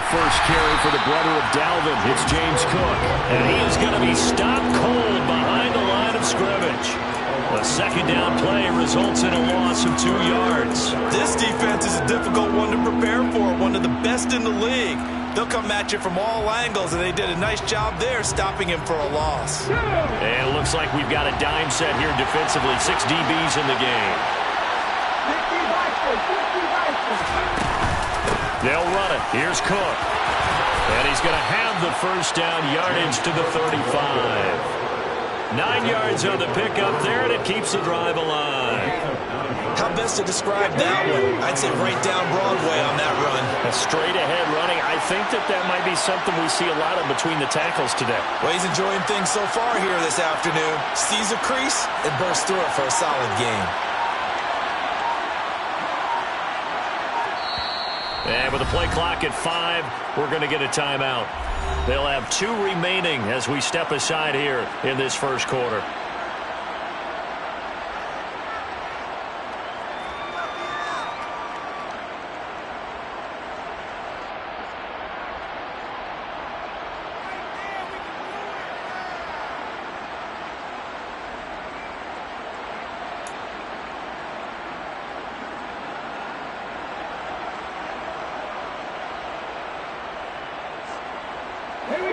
first carry for the brother of Dalvin. It's James Cook. And he is going to be stopped cold behind the line of scrimmage. A second down play results in a loss of 2 yards. This defense is a difficult one to prepare for, one of the best in the league. They'll come at you from all angles, and they did a nice job there stopping him for a loss. And it looks like we've got a dime set here defensively. 6 DBs in the game. They'll run it. Here's Cook. And he's going to have the first down, yardage to the 35. 9 yards on the pickup there, and it keeps the drive alive. How best to describe that one? I'd say right down Broadway on that run. A straight-ahead running. I think that might be something we see a lot of between the tackles today. Well, he's enjoying things so far here this afternoon. Sees a crease and bursts through it for a solid game. And with the play clock at 5, we're going to get a timeout. They'll have 2 remaining as we step aside here in this first quarter.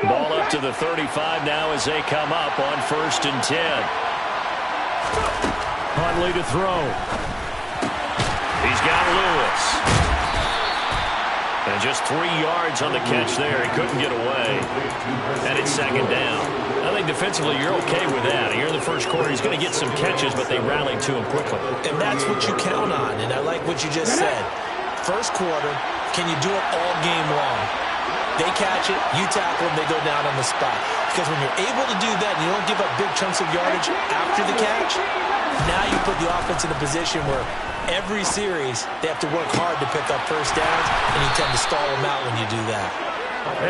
Ball up to the 35 now as they come up on 1st and 10. Huntley to throw. He's got Lewis. And just 3 yards on the catch there. He couldn't get away. And it's 2nd down. I think defensively you're okay with that. Here in the first quarter he's going to get some catches, but they rallied to him quickly. And that's what you count on. And I like what you just said. First quarter, can you do it all game long? They catch it, you tackle them, they go down on the spot. Because when you're able to do that and you don't give up big chunks of yardage after the catch, now you put the offense in a position where every series they have to work hard to pick up first downs, and you tend to stall them out when you do that.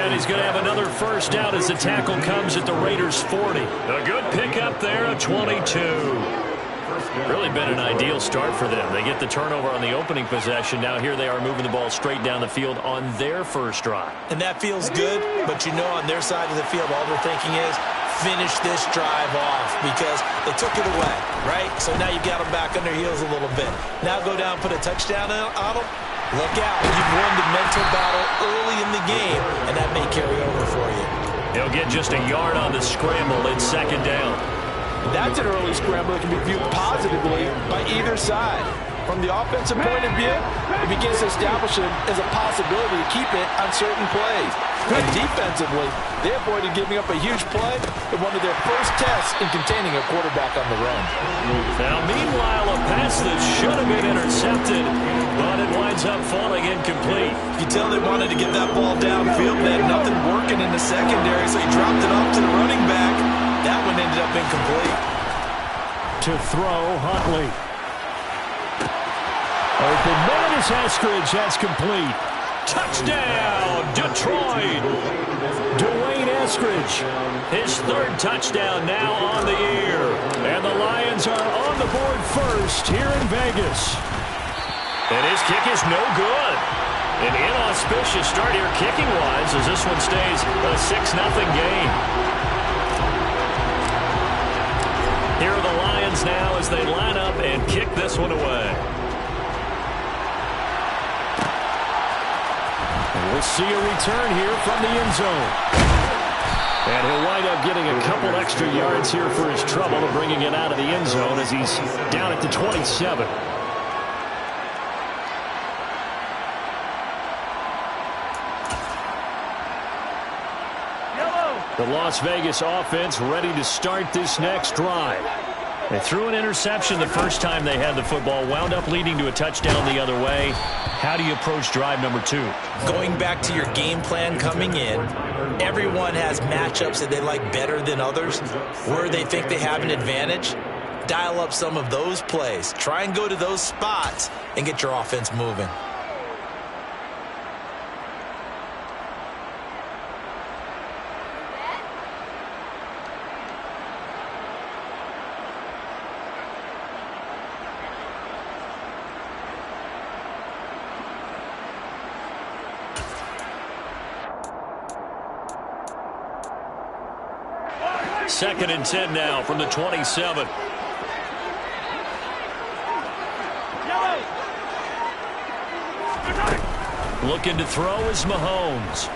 And he's going to have another first down as the tackle comes at the Raiders' 40. A good pickup there, a 22. Really been an ideal start for them. They get the turnover on the opening possession. Now here they are moving the ball straight down the field on their first drive. And that feels good, but you know on their side of the field all they're thinking is finish this drive off because they took it away, right? So now you've got them back on their heels a little bit. Now go down, put a touchdown on them. Look out. You've won the mental battle early in the game, and that may carry over for you. He'll get just a yard on the scramble. It's 2nd down. That's an early scramble that can be viewed positively by either side. From the offensive point of view, it begins to establish it as a possibility to keep it on certain plays. And defensively, they avoided giving up a huge play in one of their first tests in containing a quarterback on the run. Now, meanwhile, a pass that should have been intercepted, but it winds up falling incomplete. You tell they wanted to get that ball downfield. They had nothing working in the secondary, so he dropped it off to the running back. That one ended up incomplete. To throw, Huntley. Open man is Eskridge. That's complete. Touchdown, Detroit. Dwayne Eskridge. His 3rd touchdown now on the year. And the Lions are on the board first here in Vegas. And his kick is no good. An inauspicious start here kicking-wise as this one stays a 6-0 game. Here are the Lions now as they line up and kick this one away. And we'll see a return here from the end zone. And he'll wind up getting a couple extra yards here for his trouble of bringing it out of the end zone as he's down at the 27. The Las Vegas offense ready to start this next drive. They threw an interception the first time they had the football, wound up leading to a touchdown the other way. How do you approach drive number 2? Going back to your game plan coming in, everyone has matchups that they like better than others. Where they think they have an advantage, dial up some of those plays. Try and go to those spots and get your offense moving. 2nd and 10 now from the 27. Looking to throw is Mahomes.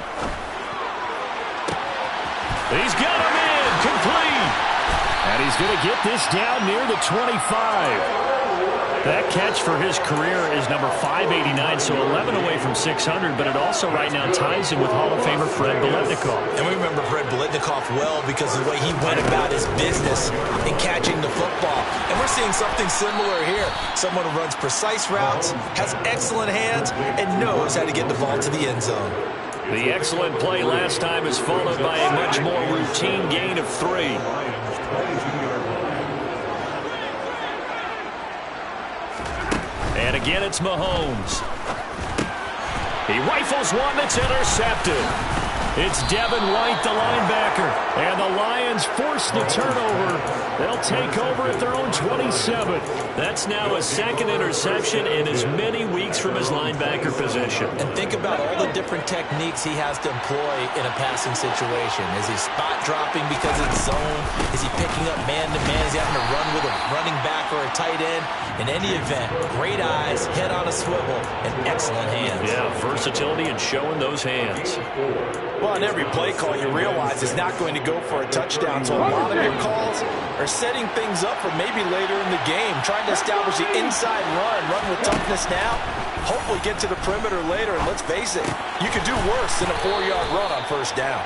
He's got him in, complete. And he's going to get this down near the 25. That catch for his career is number 589, so 11 away from 600, but it also right now ties him with Hall of Famer Fred Biletnikoff. And we remember Fred Biletnikoff well because of the way he went about his business in catching the football. And we're seeing something similar here. Someone who runs precise routes, has excellent hands, and knows how to get the ball to the end zone. The excellent play last time is followed by a much more routine gain of 3. And again, it's Mahomes. He rifles one that's intercepted. It's Devin White, the linebacker. And the Lions force the turnover. They'll take over at their own 27. That's now a 2nd interception in as many weeks from his linebacker position. And think about all the different techniques he has to employ in a passing situation. Is he spot dropping because it's zone? Is he picking up man-to-man? Is he having to run with a running back or a tight end? In any event, great eyes, head on a swivel, and excellent hands. Yeah, versatility and showing those hands. Well, on every play call, you realize it's not going to go for a touchdown. So a lot of your calls are setting things up for maybe later in the game, trying to establish the inside run with toughness now, hopefully get to the perimeter later. And let's face it, you could do worse than a 4-yard run on 1st down.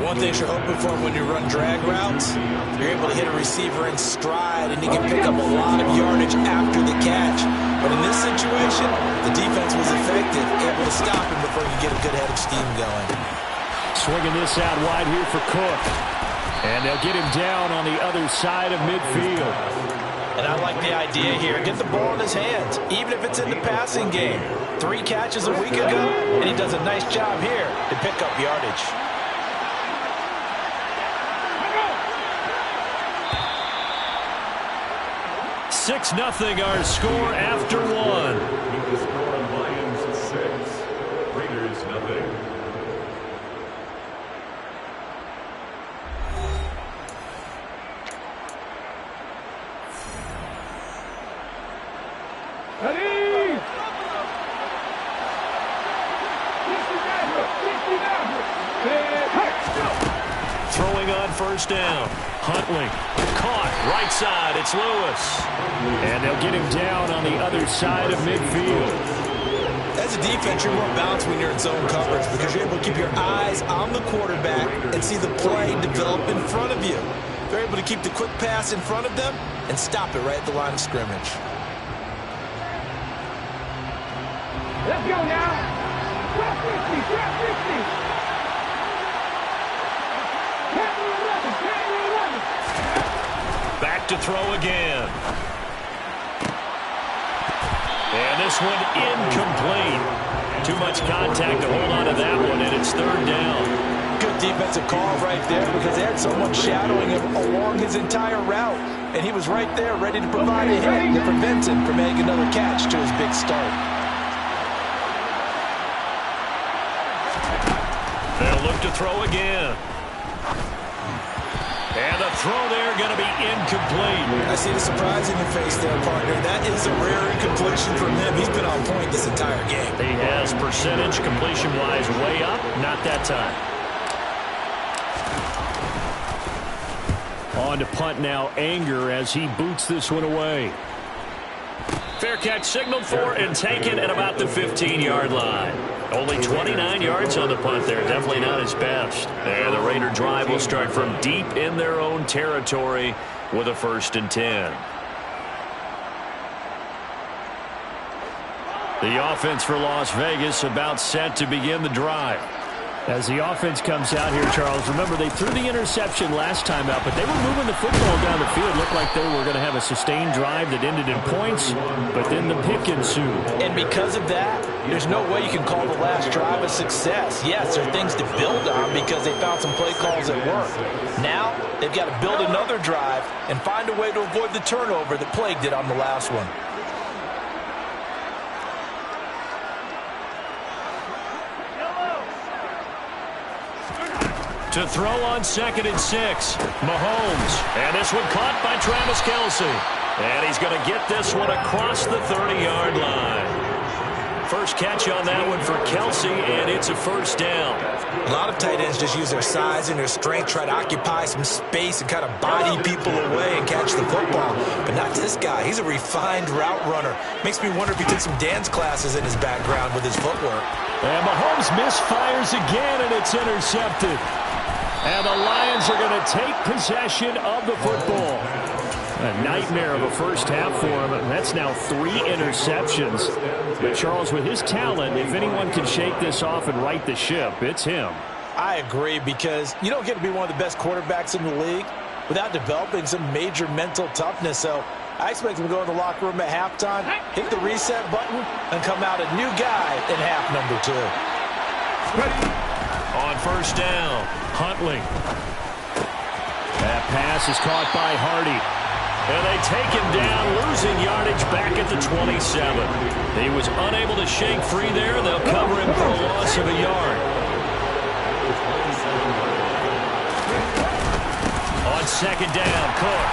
One thing you're hoping for when you run drag routes, you're able to hit a receiver in stride, and you can pick up a lot of yardage after the catch. But in this situation, the defense was effective, able to stop him before he could get a good head of steam going. Swinging this out wide here for Cook. And they'll get him down on the other side of midfield. And I like the idea here. Get the ball in his hands, even if it's in the passing game. 3 catches a week ago, and he does a nice job here to pick up yardage. Six nothing our score after 1. The score on Lions 6, Raiders nothing. Throwing on 1st down. Huntley caught right side. It's Lewis. And they'll get him down on the other side of midfield. As a defense, you're more balanced when you're in zone coverage because you're able to keep your eyes on the quarterback and see the play develop in front of you. They're able to keep the quick pass in front of them and stop it right at the line of scrimmage. Let's go now. 1250. Back to throw again. And this one incomplete. Too much contact to hold on to that one, and it's 3rd down. Good defensive call right there because they had someone shadowing him along his entire route. And he was right there ready to provide a hit to prevent him from making another catch to his big start. They'll look to throw again. And the throw there going to be incomplete. I see the surprise in your face there, partner. That is a rare incompletion from him. He's been on point this entire game. He has percentage completion-wise way up. Not that time. On to punt now, Anger as he boots this one away. Fair catch signaled for and taken at about the 15-yard line. Only 29 yards on the punt there. Definitely not his best. And the Raider drive will start from deep in their own territory with a 1st and 10. The offense for Las Vegas about set to begin the drive. As the offense comes out here, Charles, remember they threw the interception last time out, but they were moving the football down the field. Looked like they were going to have a sustained drive that ended in points, but then the pick ensued. And because of that, there's no way you can call the last drive a success. Yes, there are things to build on because they found some play calls that work. Now, they've got to build another drive and find a way to avoid the turnover that plagued it on the last one. To throw on 2nd and 6. Mahomes. And this one caught by Travis Kelce. And he's going to get this one across the 30-yard line. First catch on that one for Kelce, and it's a first down. A lot of tight ends just use their size and their strength, try to occupy some space and kind of body people away and catch the football. But not this guy. He's a refined route runner. Makes me wonder if he took some dance classes in his background with his footwork. And Mahomes misfires again, and it's intercepted. And the Lions are going to take possession of the football. A nightmare of a first half for him. That's now 3 interceptions. But Charles, with his talent, if anyone can shake this off and right the ship, it's him. I agree, because you don't get to be one of the best quarterbacks in the league without developing some major mental toughness. So I expect him to go in the locker room at halftime, hit the reset button, and come out a new guy in half number 2. On first down, Huntley. That pass is caught by Hardy. And they take him down, losing yardage back at the 27. He was unable to shake free there. They'll cover him for a loss of a yard. On 2nd down, Cook.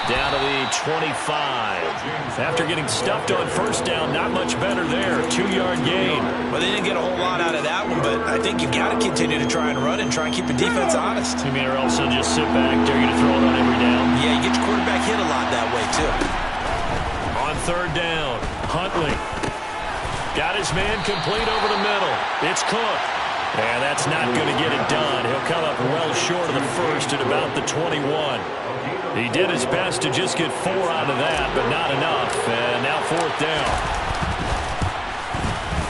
Down to the 25. After getting stuffed on first down, not much better there. 2-yard gain. Well, they didn't get a whole lot out of that one, but I think you've got to continue to try and run and try and keep the defense honest. You mean, or else they'll just sit back, dare you to throw it on every down? Yeah, you get your quarterback hit a lot that way, too. On 3rd down, Huntley. Got his man complete over the middle. It's Cook. And that's not going to get it done. He'll come up well short of the first at about the 21. He did his best to just get 4 out of that, but not enough. And now 4th down.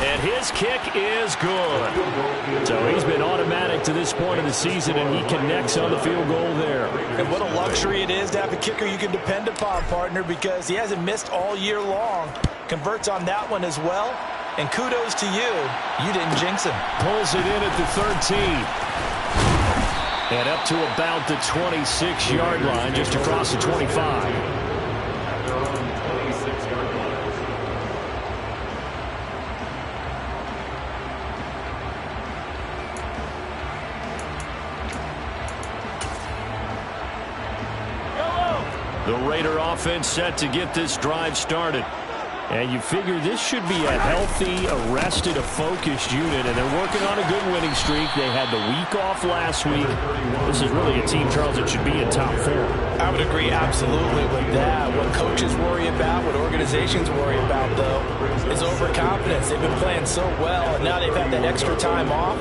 And his kick is good. So he's been automatic to this point of the season, and he connects on the field goal there. And what a luxury it is to have a kicker you can depend upon, partner, because he hasn't missed all year long. Converts on that one as well. And kudos to you. You didn't jinx him. Pulls it in at the 13. And up to about the 26-yard line, just across the 25. The Raider offense set to get this drive started. And you figure this should be a healthy, arrested, a focused unit, and they're working on a good winning streak. They had the week off last week. This is really a team, Charles, that should be in top 4. I would agree absolutely with that. What coaches worry about, what organizations worry about, though, is overconfidence. They've been playing so well, and now they've had that extra time off.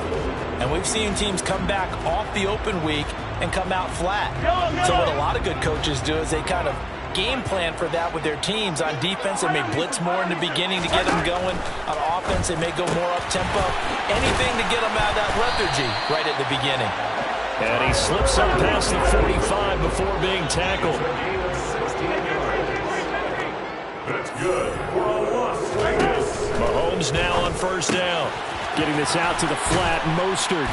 And we've seen teams come back off the open week and come out flat. So what a lot of good coaches do is they kind of game plan for that with their teams. On defense, they may blitz more in the beginning to get them going. On offense, they may go more up-tempo. Anything to get them out of that lethargy right at the beginning. And he slips up past the 45 before being tackled. That's good for a Las Vegas. Mahomes now on first down. Getting this out to the flat, Mostert.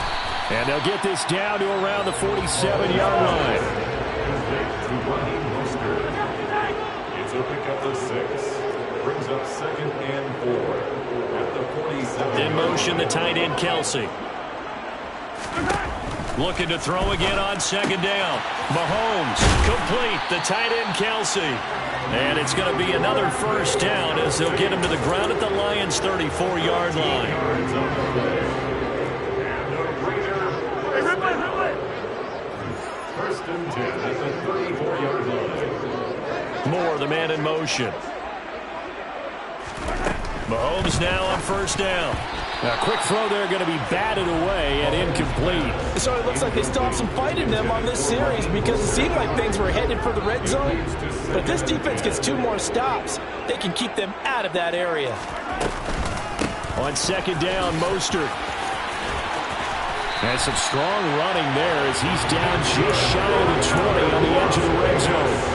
And they'll get this down to around the 47-yard line. It's a pickup of 6. Brings up 2nd and 4 at the 47. In motion, the tight end, Kelce. Looking to throw again on 2nd down. Mahomes, complete, the tight end, Kelce. And it's going to be another first down as they'll get him to the ground at the Lions' 34-yard line. First and 10 at the 34-yard line. Moore, the man in motion. Mahomes now on first down. A quick throw there going to be batted away and incomplete. So it looks like they still have some fight in them on this series because it seemed like things were headed for the red zone. But this defense gets 2 more stops. They can keep them out of that area. On 2nd down, Mostert. And some strong running there as he's down just shy of the 20 on the edge of the red zone.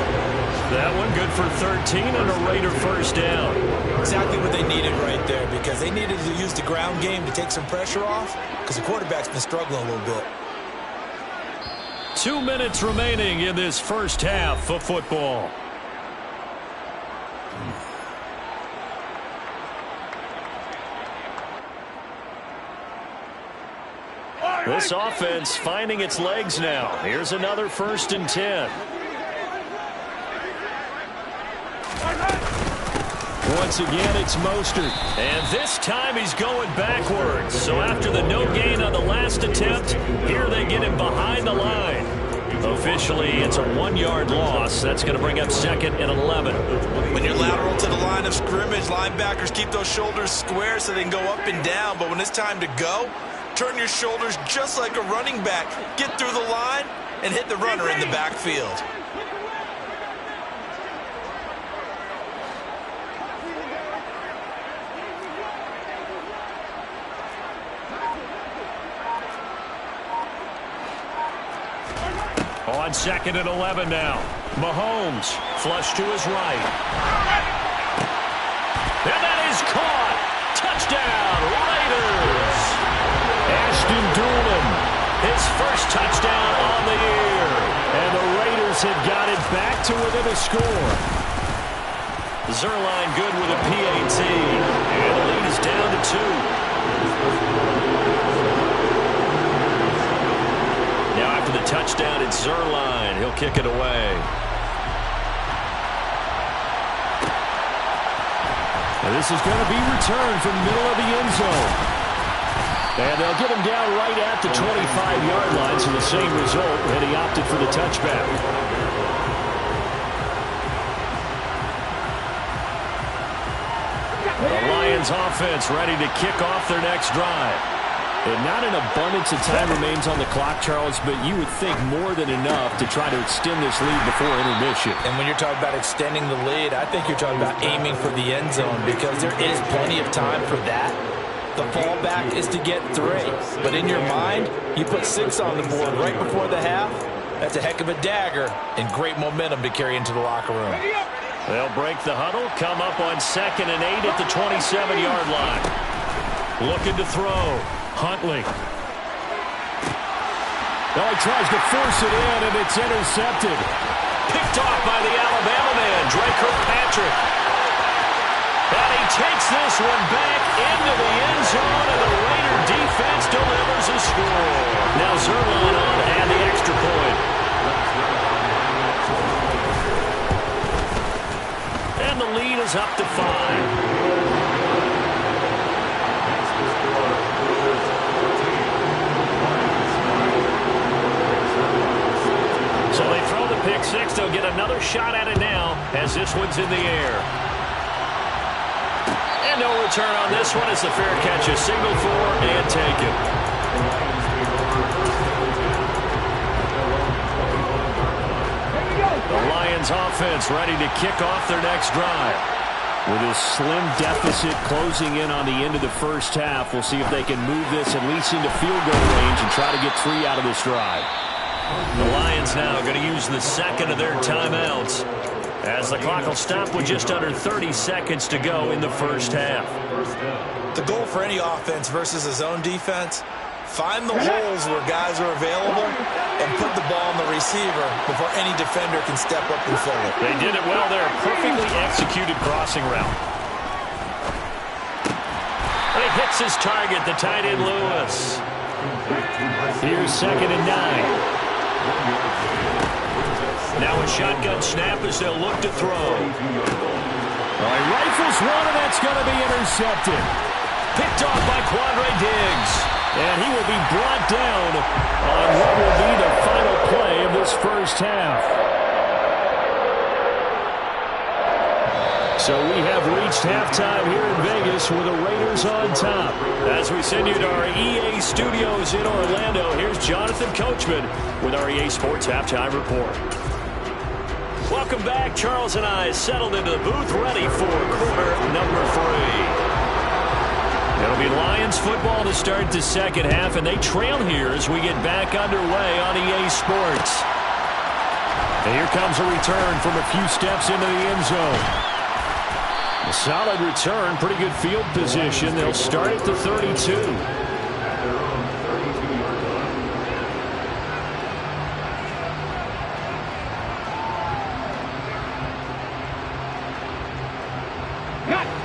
That one good for 13 and a Raider first down. Exactly what they needed right there because they needed to use the ground game to take some pressure off because the quarterback's been struggling a little bit. 2 minutes remaining in this first half of football. This offense finding its legs now. Here's another 1st and 10. Once again, it's Mostert. And this time he's going backwards. So after the no gain on the last attempt, here they get him behind the line. Officially, it's a 1-yard loss. That's going to bring up 2nd and 11. When you're lateral to the line of scrimmage, linebackers keep those shoulders square so they can go up and down. But when it's time to go, turn your shoulders just like a running back. Get through the line and hit the runner in the backfield. On 2nd and 11 now. Mahomes flush to his right. And that is caught. Touchdown, Raiders. Ashton Doolin, his first touchdown on the year. And the Raiders have got it back to within a score. Zerline good with a PAT. And the lead is down to 2. Now after the touchdown, it's Zerline. He'll kick it away. And this is going to be returned from the middle of the end zone. And they'll get him down right at the 25-yard line, so the same result, and he opted for the touchback. The Lions offense ready to kick off their next drive. And not an abundance of time remains on the clock, Charles, but you would think more than enough to try to extend this lead before intermission. And when you're talking about extending the lead, I think you're talking about aiming for the end zone because there is plenty of time for that. The fallback is to get 3. But in your mind, you put 6 on the board right before the half. That's a heck of a dagger and great momentum to carry into the locker room. They'll break the huddle, come up on 2nd and 8 at the 27-yard line. Looking to throw. Huntley. Well, he tries to force it in, and it's intercepted. Picked off by the Alabama man, Dre Kirkpatrick. And he takes this one back into the end zone, and the Raider defense delivers a score. Now Zerline on and the extra point. And the lead is up to 5. So they throw the pick 6. They'll get another shot at it now as this one's in the air. And no return on this one as the fair catch is signaled for and taken. The Lions offense ready to kick off their next drive. With a slim deficit closing in on the end of the first half, we'll see if they can move this at least into field goal range and try to get 3 out of this drive. The Lions now going to use the 2nd of their timeouts as the clock will stop with just under 30 seconds to go in the first half. The goal for any offense versus a zone defense, find the holes where guys are available and put the ball on the receiver before any defender can step up and fill it. They did it well there. Perfectly executed crossing route. And he hits his target, the tight end Lewis. Here's 2nd and 9. Now a shotgun snap as they'll look to throw. Well, he rifles one, and that's going to be intercepted. Picked off by Quandre Diggs. And he will be brought down on what will be the final play of this first half. So we have reached halftime here in Vegas with the Raiders on top. As we send you to our EA studios in Orlando, here's Jonathan Coachman with our EA Sports Halftime Report. Welcome back. Charles and I settled into the booth ready for quarter number 3. It'll be Lions football to start the second half, and they trail here as we get back underway on EA Sports. And here comes a return from a few steps into the end zone. A solid return, pretty good field position. They'll start at the 32.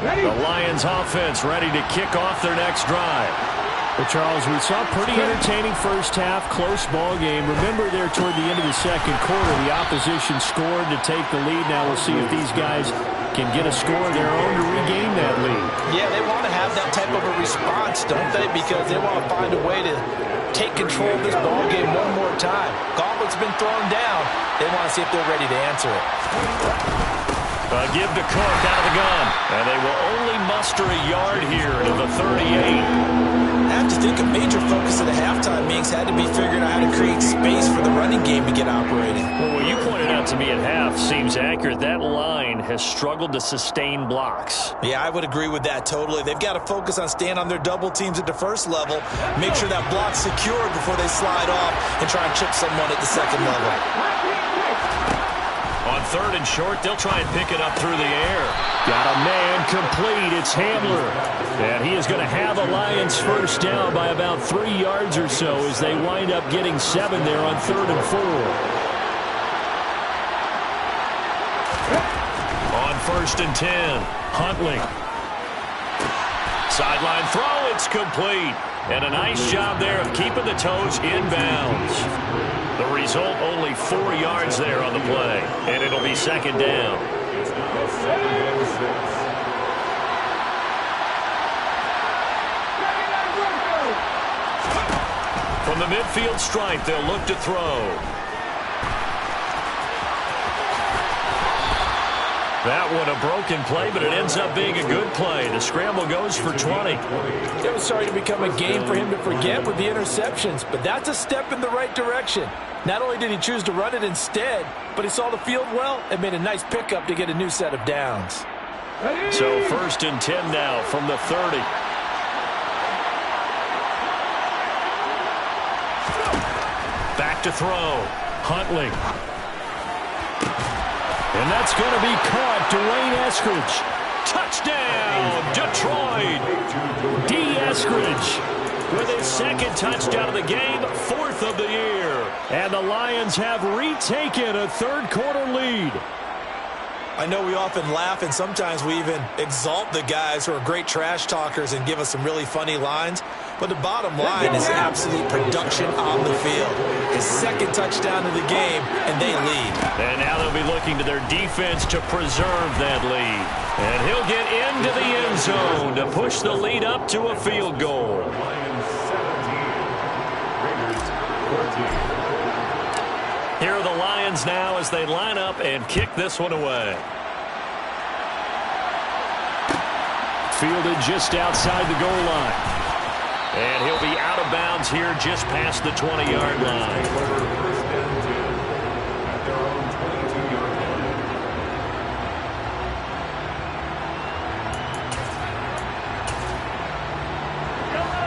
The Lions offense ready to kick off their next drive. Well, Charles, we saw a pretty entertaining first half, close ball game. Remember there toward the end of the second quarter, the opposition scored to take the lead. Now we'll see if these guys can get a score of their own to regain that lead. Yeah, they want to have that type of a response, don't they? Because they want to find a way to take control of this ball game one more time. Gauntlet's been thrown down. They want to see if they're ready to answer it. Give to Cook out of the gun. And they will only muster a yard here to the 38. I have to think a major focus of the halftime meetings had to be figuring out how to create space for the running game to get operating. Well, what you pointed out to me at half seems accurate. That line has struggled to sustain blocks. Yeah, I would agree with that totally. They've got to focus on staying on their double teams at the first level, make sure that block's secured before they slide off and try and chip someone at the second level. On third and short, they'll try and pick it up through the air. Got a man complete. It's Hamler. And he is going to have a Lions first down by about 3 yards or so as they wind up getting 7 there on 3rd and 4. On 1st and 10, Huntley. sideline throw, it's complete. And a nice job there of keeping the toes inbounds. The result, only 4 yards there on the play. And it'll be 2nd down. From the midfield stripe, they'll look to throw. That one a broken play, but it ends up being a good play. The scramble goes for 20. It was starting to become a game for him to forget with the interceptions, but that's a step in the right direction. Not only did he choose to run it instead, but he saw the field well and made a nice pickup to get a new set of downs. So 1st and 10 now from the 30. Back to throw. Huntley. And that's going to be caught. Dwayne Eskridge. Touchdown, Detroit. D. Eskridge with his 2nd touchdown of the game, 4th of the year. And the Lions have retaken a 3rd quarter lead. I know we often laugh and sometimes we even exalt the guys who are great trash talkers and give us some really funny lines. But the bottom line is absolute production on the field. His 2nd touchdown of the game, and they lead. And now they'll be looking to their defense to preserve that lead. And he'll get into the end zone to push the lead up to a field goal. Here are the Lions now as they line up and kick this one away. Fielded just outside the goal line. And he'll be out of bounds here just past the 20-yard line.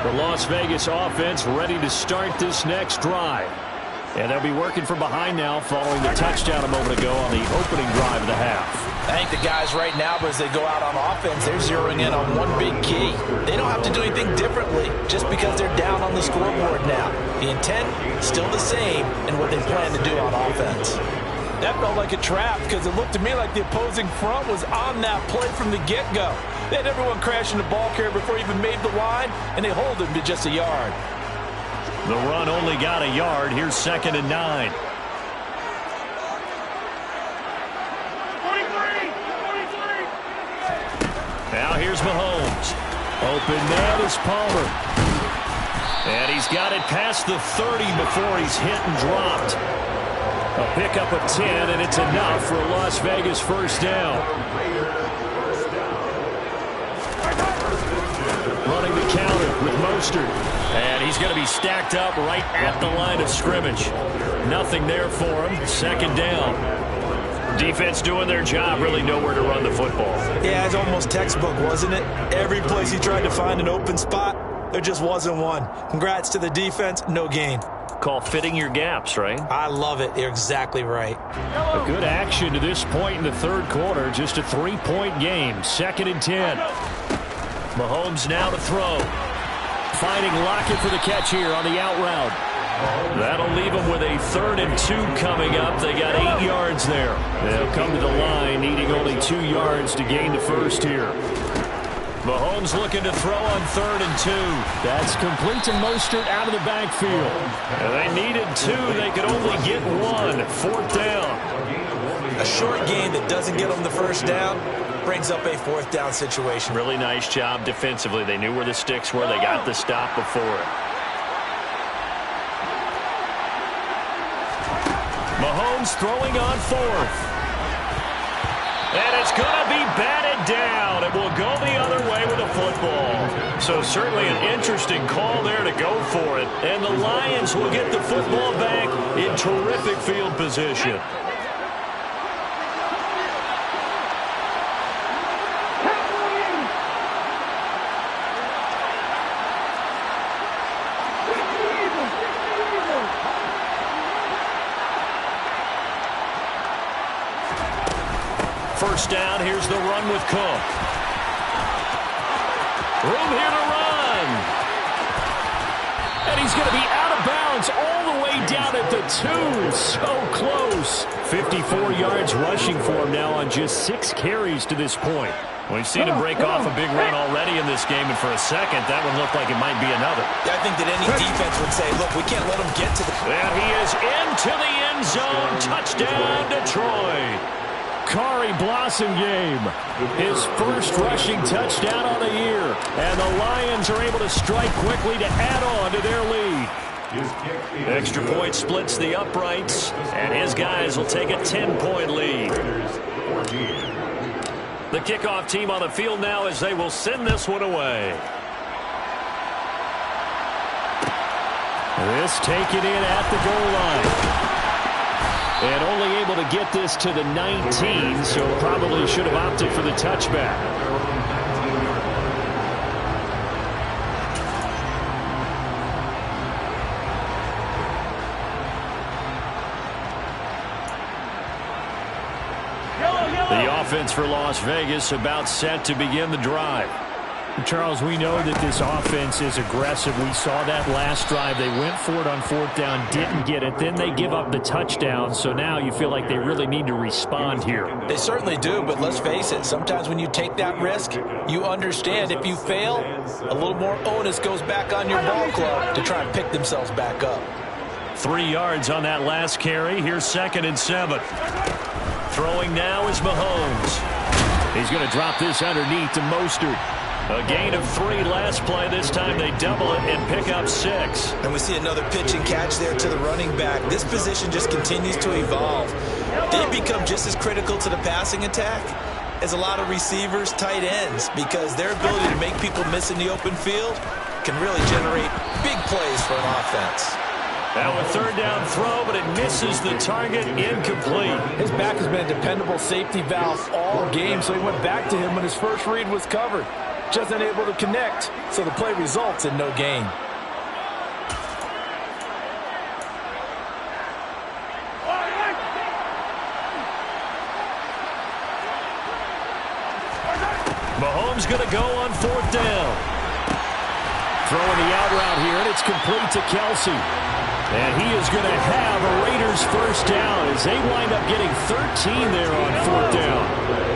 The Las Vegas offense ready to start this next drive. And they'll be working from behind now following the touchdown a moment ago on the opening drive of the half. I think the guys right now, but as they go out on offense, they're zeroing in on one big key. They don't have to do anything differently just because they're down on the scoreboard now. The intent, still the same, and what they plan to do on offense. That felt like a trap because it looked to me like the opposing front was on that play from the get-go. They had everyone crashing the ball carrier before he even made the line, and they hold him to just a yard. The run only got a yard. Here's 2nd and 9. Now here's Mahomes. Open man is Palmer. And he's got it past the 30 before he's hit and dropped. A pickup of 10, and it's enough for a Las Vegas first down. Running the counter with Mostert. And he's going to be stacked up right at the line of scrimmage. Nothing there for him. 2nd down. Defense doing their job, really nowhere to run the football. Yeah, it's almost textbook, wasn't it? Every place he tried to find an open spot, there just wasn't one. Congrats to the defense, no gain. Call fitting your gaps, right? I love it. You're exactly right. A good action to this point in the 3rd quarter. Just a 3-point game. 2nd and 10. Mahomes now to throw. Finding Lockett for the catch here on the out route. That'll leave them with a 3rd and 2 coming up. They got 8 yards there. They'll come to the line needing only 2 yards to gain the first here. Mahomes looking to throw on 3rd and 2. That's complete to Mostert out of the backfield. And they needed 2. They could only get 1. 4th down. A short gain that doesn't get them the first down brings up a 4th down situation. Really nice job defensively. They knew where the sticks were. They got the stop before it. Mahomes throwing on 4th. And it's going to be batted down. It will go the other way with the football. So certainly an interesting call there to go for it. And the Lions will get the football back in terrific field position. First down, here's the run with Cook. Room here to run. And he's going to be out of bounds all the way down at the 2. So close. 54 yards rushing for him now on just 6 carries to this point. We've seen him break off a big run already in this game, and for a second, that one looked like it might be another. I think that any defense would say, look, we can't let him get to the... And he is into the end zone. Touchdown, Detroit. Kari Blossom game. His first rushing touchdown on the year. And the Lions are able to strike quickly to add on to their lead. Extra point splits the uprights, and his guys will take a 10-point lead. The kickoff team on the field now as they will send this one away. This taken in at the goal line. And only able to get this to the 19, so probably should have opted for the touchback. The offense for Las Vegas about set to begin the drive. Charles, we know that this offense is aggressive. We saw that last drive. They went for it on 4th down, didn't get it. Then they give up the touchdown. So now you feel like they really need to respond here. They certainly do, but let's face it. Sometimes when you take that risk, you understand if you fail, a little more onus goes back on your ball club to try and pick themselves back up. 3 yards on that last carry. Here's 2nd and 7. Throwing now is Mahomes. He's going to drop this underneath to Mostert. A gain of 3 last play. This time they double it and pick up 6. And we see another pitch and catch there to the running back. This position just continues to evolve. They become just as critical to the passing attack as a lot of receivers, tight ends, because their ability to make people miss in the open field can really generate big plays for an offense. Now a 3rd down throw, but it misses the target. Incomplete. His back has been a dependable safety valve all game, so he went back to him when his first read was covered. Just unable to connect, so the play results in no gain. Mahomes going to go on 4th down. Throwing the out route here, and it's complete to Kelsey. And he is going to have a Raiders first down as they wind up getting 13 there on 4th down.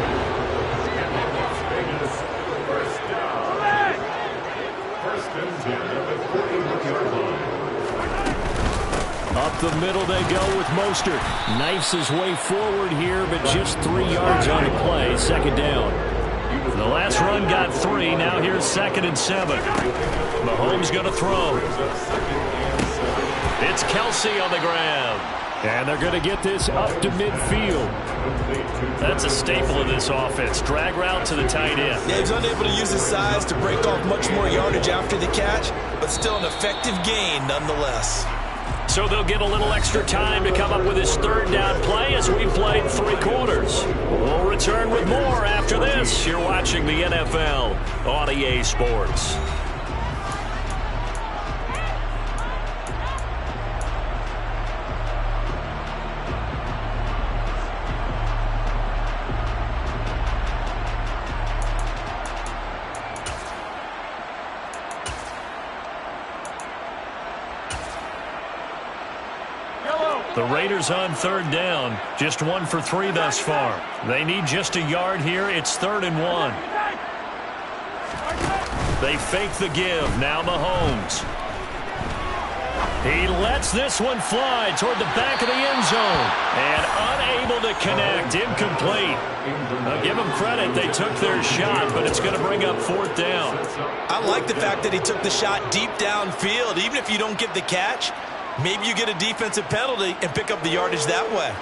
Up the middle they go with Mostert. Knifes his way forward here, but just 3 yards on the play. 2nd down. The last run got 3. Now here's 2nd and 7. Mahomes going to throw. It's Kelsey on the ground. And they're going to get this up to midfield. That's a staple of this offense. Drag route to the tight end. Yeah, he's unable to use his size to break off much more yardage after the catch, but still an effective gain nonetheless. So they'll get a little extra time to come up with his 3rd down play as we've played 3 quarters. We'll return with more after this. You're watching the NFL on EA Sports. The Raiders on 3rd down. Just 1 for 3 thus far. They need just a yard here. It's 3rd and 1. They fake the give. Now Mahomes. He lets this one fly toward the back of the end zone. And unable to connect. Incomplete. I'll give them credit. They took their shot, but it's going to bring up 4th down. I like the fact that he took the shot deep downfield. Even if you don't get the catch, maybe you get a defensive penalty and pick up the yardage that way.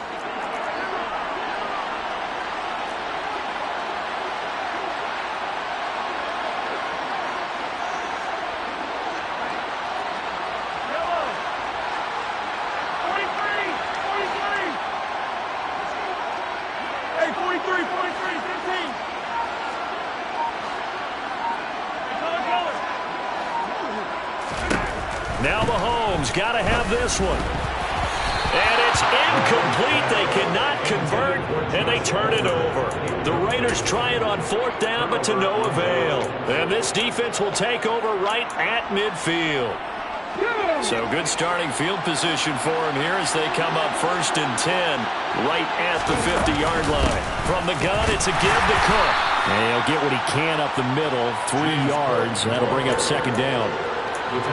Now Mahomes got to have this one. And it's incomplete. They cannot convert, and they turn it over. The Raiders try it on 4th down, but to no avail. And this defense will take over right at midfield. So good starting field position for him here as they come up 1st and 10, right at the 50-yard line. From the gun, it's a give to Cook. And he'll get what he can up the middle, 3 yards. That'll bring up 2nd down.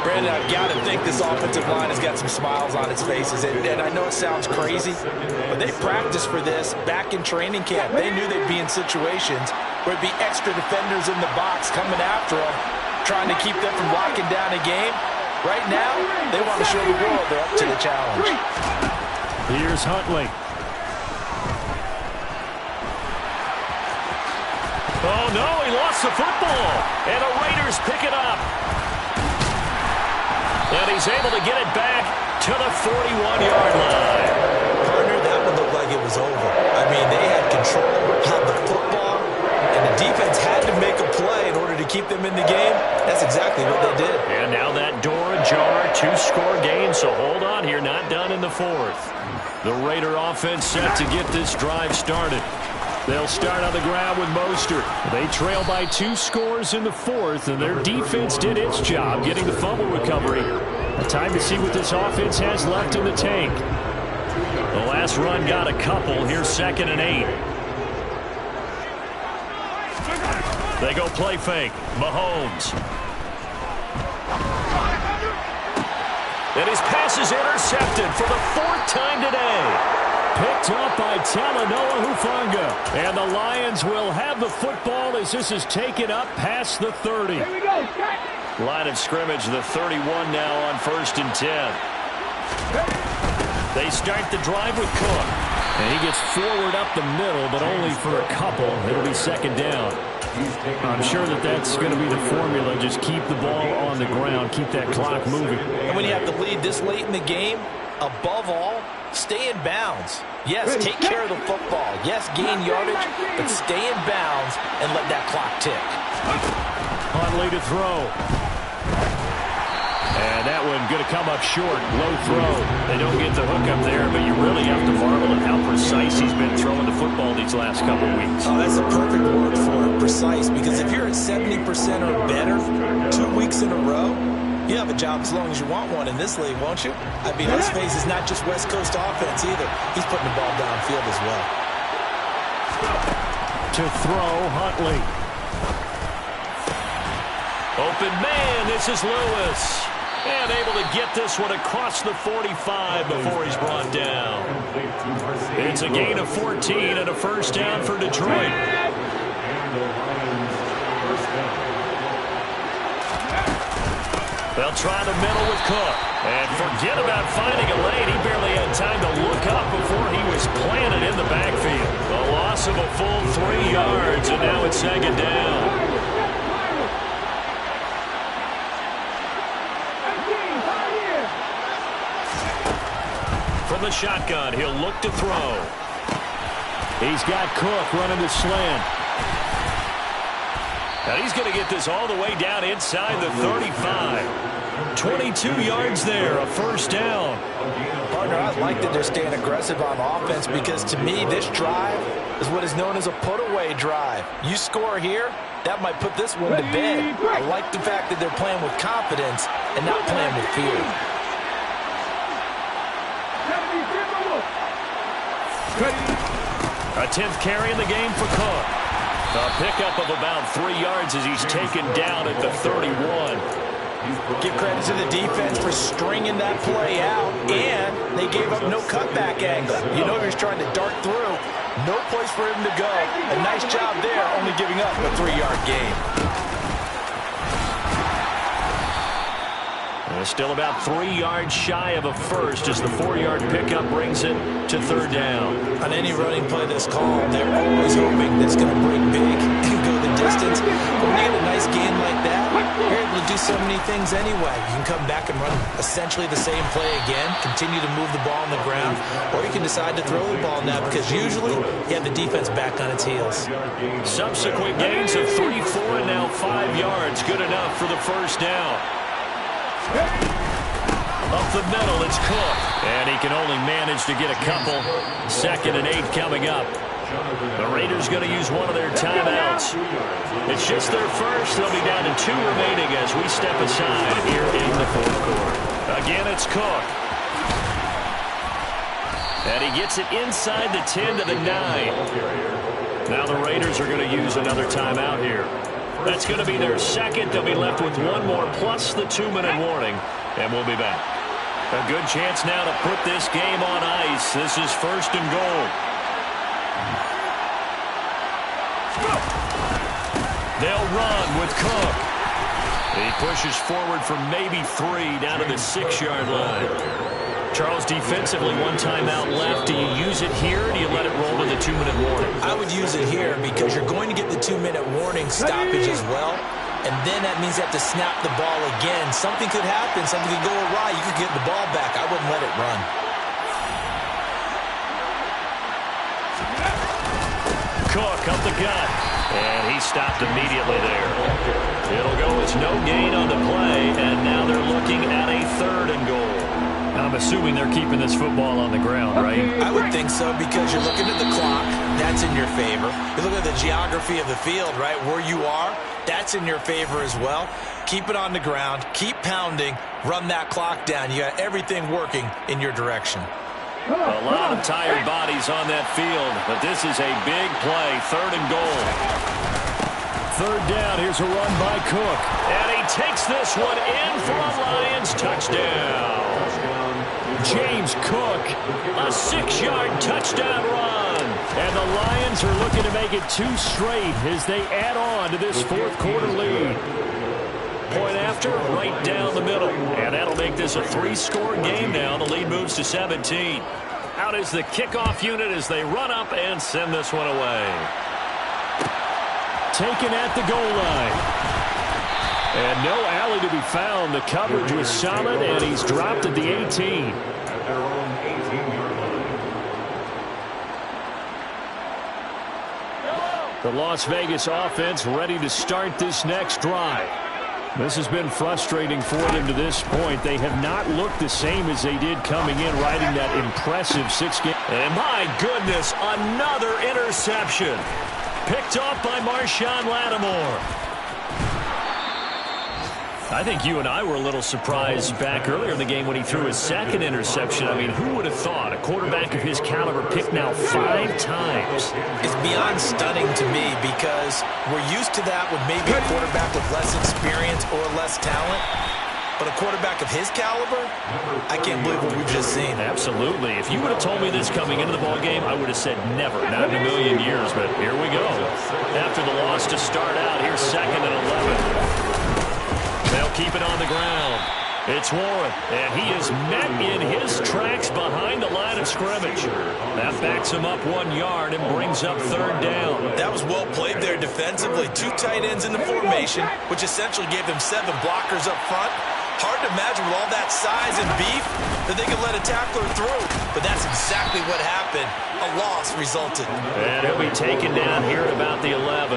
Brandon, I've got to think this offensive line has got some smiles on its faces. And I know it sounds crazy, but they practiced for this back in training camp. They knew they'd be in situations where it'd be extra defenders in the box coming after them, trying to keep them from locking down a game. Right now, they want to show the world they're up to the challenge. Here's Huntley. Oh, no, he lost the football. And the Raiders pick it up. And he's able to get it back to the 41-yard line. Partner, that would look like it was over. I mean, they had control, had the football, and the defense had to make a play in order to keep them in the game. That's exactly what they did. And now that door ajar, 2-score game, so hold on here, not done in the 4th. The Raider offense set to get this drive started. They'll start on the ground with Mostert. They trail by 2 scores in the 4th, and their defense did its job getting the fumble recovery. Time to see what this offense has left in the tank. The last run got a couple. Here's 2nd and 8. They go play fake. Mahomes. And his pass is intercepted for the 4th time today. Picked up by Talanoa Hufanga. And the Lions will have the football as this is taken up past the 30. Here we go. Line of scrimmage, the 31 now on 1st and 10. They start the drive with Cook. And he gets forward up the middle, but only for a couple. It'll be 2nd down. I'm sure that's going to be the formula. Just keep the ball on the ground. Keep that clock moving. And when you have to lead this late in the game, above all, stay in bounds. Yes, take care of the football. Yes, gain yardage, but stay in bounds and let that clock tick. Huntley to throw. And that one going to come up short. Low throw. They don't get the hook up there, but you really have to marvel at how precise he's been throwing the football these last couple of weeks. Oh, that's a perfect word for it, precise, because if you're at 70% or better 2 weeks in a row, you have a job as long as you want one in this league, won't you? I mean, let's face it, it's not just West Coast offense either. He's putting the ball downfield as well. To throw, Huntley. Open man, this is Lewis. And able to get this one across the 45 before he's brought down. It's a gain of 14 and a 1st down for Detroit. They'll try the middle with Cook. And forget about finding a lane. He barely had time to look up before he was planted in the backfield. A loss of a full 3 yards, and now it's 2nd down. From the shotgun, he'll look to throw. He's got Cook running the slant. And he's going to get this all the way down inside the 35. 22 yards there, a 1st down. Partner, I like that they're staying aggressive on offense because to me, this drive is what is known as a put-away drive. You score here, that might put this one to bed. I like the fact that they're playing with confidence and not playing with fear. A 10th carry in the game for Cook. A pickup of about 3 yards as he's taken down at the 31. Give credit to the defense for stringing that play out, and they gave up no cutback angle. You know he was trying to dart through. No place for him to go. A nice job there, only giving up a 3-yard gain. Still about 3 yards shy of a first as the 4-yard pickup brings it to 3rd down. On any running play this call, they're always hoping that's going to break big and go the distance. But when you get a nice gain like that, you're able to do so many things anyway. You can come back and run essentially the same play again, continue to move the ball on the ground, or you can decide to throw the ball now because usually you have the defense back on its heels. Subsequent gains of 3, 4, and now 5 yards. Good enough for the first down. Up the middle, it's Cook. And he can only manage to get a couple. 2nd and 8 coming up. The Raiders going to use one of their timeouts. It's just their first. They'll be down to 2 remaining as we step aside here in the 4th quarter. Again, it's Cook. And he gets it inside the 10 to the 9. Now the Raiders are going to use another timeout here. That's going to be their second. They'll be left with one more plus the 2-minute warning. And we'll be back. A good chance now to put this game on ice. This is 1st and goal. They'll run with Cook. He pushes forward for maybe 3 down to the 6-yard line. Charles, defensively, 1 timeout left. Do you use it here, or do you let it roll to the 2-minute warning? I would use it here because you're going to get the 2-minute warning stoppage as well. And then that means you have to snap the ball again. Something could happen. Something could go awry. You could get the ball back. I wouldn't let it run. Cook up the gut. And he stopped immediately there. It'll go as no gain on the play. And now they're looking at a 3rd and goal. I'm assuming they're keeping this football on the ground, right? I would think so because you're looking at the clock. That's in your favor. You look at the geography of the field, right? Where you are, that's in your favor as well. Keep it on the ground. Keep pounding. Run that clock down. You got everything working in your direction. A lot of tired bodies on that field, but this is a big play. 3rd and goal. 3rd down. Here's a run by Cook. And he takes this one in for a Lions touchdown. James Cook, a 6-yard touchdown run. And the Lions are looking to make it 2 straight as they add on to this 4th quarter lead. Point after, right down the middle. And that'll make this a 3-score game now. The lead moves to 17. Out is the kickoff unit as they run up and send this one away. Taken at the goal line. And no alley to be found. The coverage was solid, and he's dropped at the 18. The Las Vegas offense ready to start this next drive. This has been frustrating for them to this point. They have not looked the same as they did coming in, riding that impressive 6-game. And my goodness, another interception. Picked off by Marshawn Lattimore. I think you and I were a little surprised back earlier in the game when he threw his 2nd interception. I mean, who would have thought a quarterback of his caliber picked now 5 times? It's beyond stunning to me because we're used to that with maybe a quarterback with less experience or less talent. But a quarterback of his caliber, I can't believe what we've just seen. Absolutely. If you would have told me this coming into the ballgame, I would have said never, not in a million years. But here we go. After the loss to start out, here's 2nd and 11. They'll keep it on the ground. It's Warren, and he is met in his tracks behind the line of scrimmage. That backs him up 1 yard and brings up 3rd down. That was well played there defensively. 2 tight ends in the formation, which essentially gave them 7 blockers up front. Hard to imagine with all that size and beef that they could let a tackler through. But that's exactly what happened. A loss resulted. And he'll be taken down here at about the 11.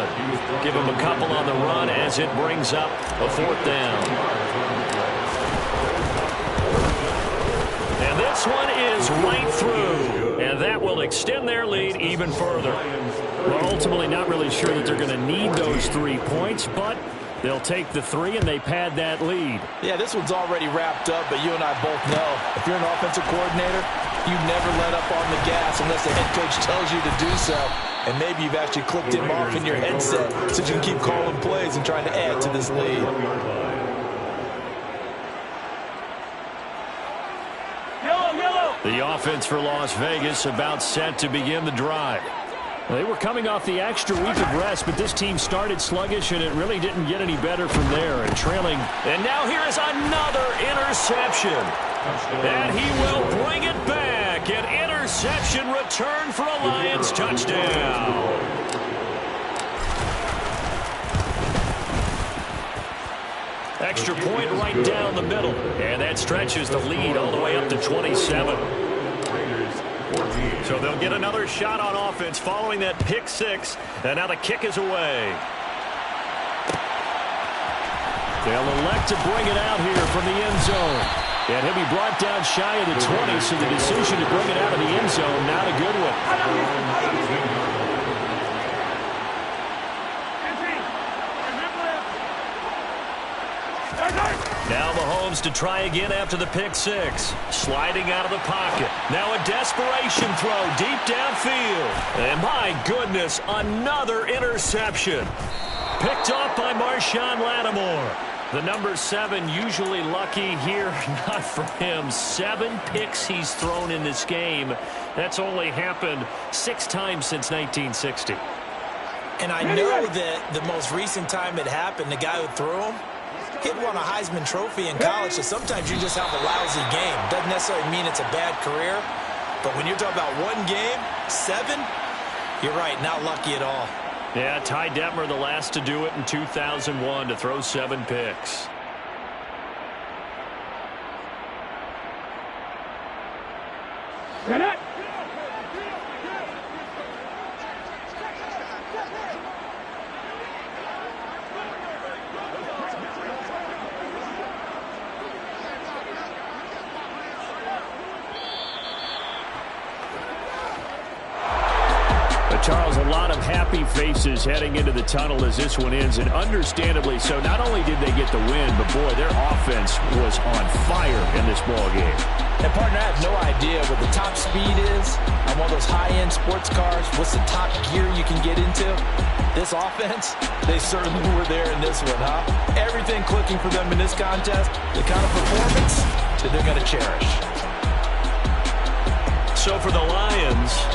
Give him a couple on the run as it brings up a 4th down. And this one is right through. And that will extend their lead even further. Well, ultimately not really sure that they're going to need those 3 points, but they'll take the 3 and they pad that lead. Yeah, this one's already wrapped up, but you and I both know if you're an offensive coordinator, you never let up on the gas unless the head coach tells you to do so. And maybe you've actually clicked him off in your headset so you can keep calling plays and trying to add to this lead. The offense for Las Vegas about set to begin the drive. They were coming off the extra week of rest, but this team started sluggish, and it really didn't get any better from there. And trailing. And now here is another interception. And he will bring it back. An interception return for a Lions touchdown. Extra point right down the middle. And that stretches the lead all the way up to 27. So they'll get another shot on offense following that pick six. And now the kick is away. They'll elect to bring it out here from the end zone. And he'll be brought down shy of the 20, so the decision to bring it out of the end zone, not a good one. Now Mahomes to try again after the pick six. Sliding out of the pocket. Now a desperation throw deep downfield. And my goodness, another interception. Picked off by Marshawn Lattimore. The number 7 usually lucky here. Not for him. 7 picks he's thrown in this game. That's only happened 6 times since 1960. And I know that the most recent time it happened, the guy who threw him, he'd won a Heisman Trophy in college, so sometimes you just have a lousy game. Doesn't necessarily mean it's a bad career, but when you're talking about one game, 7, you're right, not lucky at all. Yeah, Ty Detmer, the last to do it in 2001, to throw 7 picks. Charles, a lot of happy faces heading into the tunnel as this one ends, and understandably so. Not only did they get the win, but, boy, their offense was on fire in this ball game. And, partner, I have no idea what the top speed is on one of those high-end sports cars. What's the top gear you can get into? This offense, they certainly were there in this one, huh? Everything clicking for them in this contest, the kind of performance that they're going to cherish. So for the Lions,